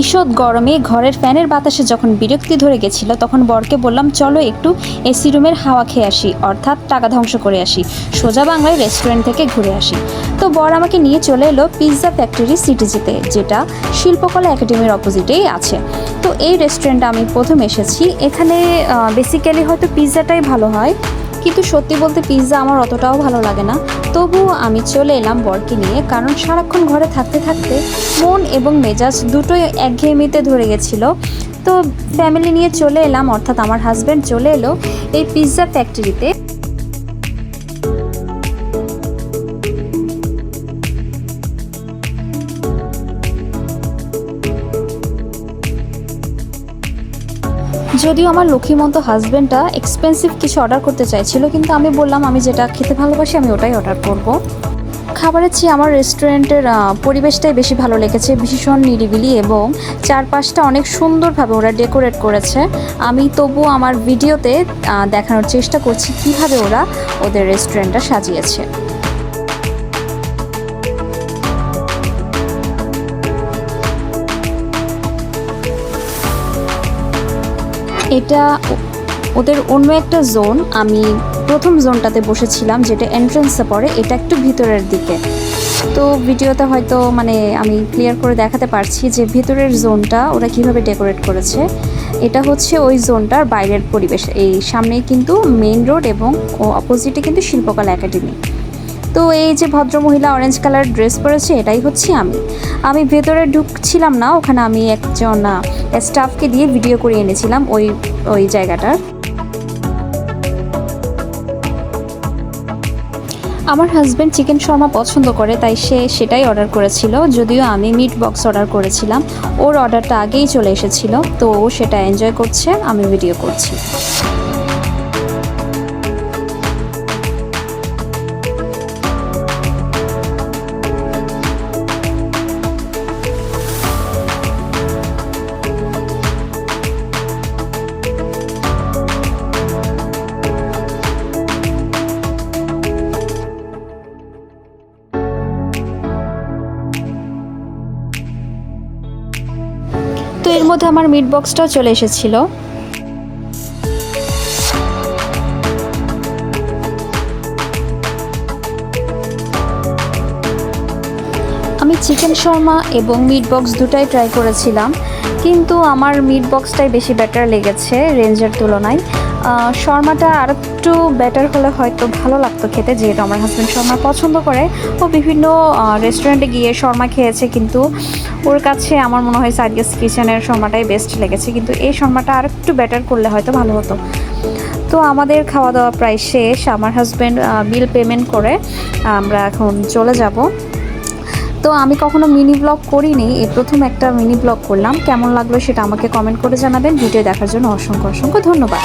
ঈষৎ গরমে ঘরের ফ্যানের বাতাসে যখন বিরক্তি ধরে গেছিল, তখন বরকে বললাম চলো একটু এসি রুমের হাওয়া খেয়ে আসি, অর্থাৎ টাকা ধ্বংস করে আসি, সোজা বাংলায় রেস্টুরেন্ট থেকে ঘুরে আসি। তো বর আমাকে নিয়ে চলে এলো পিৎজা ফ্যাক্টরি সিটিজিতে, যেটা শিল্পকলা একাডেমির অপোজিটেই আছে। তো এই রেস্টুরেন্টে আমি প্রথম এসেছি। এখানে বেসিক্যালি হয়তো পিৎজাটাই ভালো হয়, কিন্তু সত্যি বলতে পিৎজা আমার অতটাও ভালো লাগে না। তবুও আমি চলে এলাম বরকে নিয়ে, কারণ সারাক্ষণ ঘরে থাকতে থাকতে মন এবং মেজাজ দুটোই একঘেয়েমিতে ধরে গেছিলো। তো ফ্যামিলি নিয়ে চলে এলাম, অর্থাৎ আমার হাজব্যান্ড চলে এলো এই পিৎজা ফ্যাক্টরিতে। যদিও আমার লক্ষ্মীমন্ত হাজব্যান্ডটা এক্সপেন্সিভ কিছু অর্ডার করতে চাইছিল, কিন্তু আমি বললাম আমি যেটা খেতে ভালোবাসি আমি ওটাই অর্ডার করব। খাবারের চেয়ে আমার রেস্টুরেন্টের পরিবেশটাই বেশি ভালো লেগেছে, ভীষণ নিরিবিলি এবং চারপাশটা অনেক সুন্দরভাবে ওরা ডেকোরেট করেছে। আমি তবুও আমার ভিডিওতে দেখানোর চেষ্টা করছি কিভাবে ওরা ওদের রেস্টুরেন্টটা সাজিয়েছে। এটা ওদের অন্য একটা জোন। আমি প্রথম জোনটাতে বসেছিলাম, যেটা এন্ট্রান্সে পড়ে, এটা একটু ভিতরের দিকে। তো ভিডিওতে হয়তো আমি ক্লিয়ার করে দেখাতে পারছি যে ভিতরের জোনটা ওরা কিভাবে ডেকোরেট করেছে। এটা হচ্ছে ওই জোনটার বাইরের পরিবেশ। এই সামনেই কিন্তু মেইন রোড এবং অপোজিটে কিন্তু শিল্পকলা একাডেমি। তো এই যে ভদ্রমহিলা অরেঞ্জ কালার ড্রেস পরেছে, এটাই হচ্ছে আমি ভেতরে ঢুকছিলাম না, ওখানে আমি একজন স্টাফকে দিয়ে ভিডিও করে এনেছিলাম ওই জায়গাটার। আমার হাজব্যান্ড চিকেন শর্মা পছন্দ করে, তাই সে সেটাই অর্ডার করেছিল। যদিও আমি মিট বক্স অর্ডার করেছিলাম, ওর অর্ডারটা আগেই চলে এসেছিল, তো ও সেটা এনজয় করছে, আমি ভিডিও করছি। তো এর মধ্যে আমার মিট বক্সটাও চলে এসেছিল। আমি চিকেন শর্মা এবং মিট বক্স দুটাই ট্রাই করেছিলাম, কিন্তু আমার মিট বক্সটাই বেশি বেটার লেগেছে রেঞ্জের তুলনায়। শর্মাটা আর একটু বেটার হলে হয়তো ভালো লাগতো খেতে, যেহেতু আমার হাজব্যান্ড শর্মা পছন্দ করে। ও বিভিন্ন রেস্টুরেন্টে গিয়ে শর্মা খেয়েছে, কিন্তু ওর কাছে আমার মনে হয় সাদিয়াস কিচেনের শর্মাটাই বেস্ট লেগেছে, কিন্তু এই শর্মাটা আর একটু বেটার করলে হয়তো ভালো হতো। তো আমাদের খাওয়া দাওয়া প্রায় শেষ। আমার হাজব্যান্ড বিল পেমেন্ট করে আমরা এখন চলে যাব। তো আমি কখনো মিনি ব্লগ করিনি, এই প্রথম একটা মিনি ব্লগ করলাম। কেমন লাগলো সেটা আমাকে কমেন্ট করে জানাবেন। ভিডিও দেখার জন্য অসংখ্য ধন্যবাদ।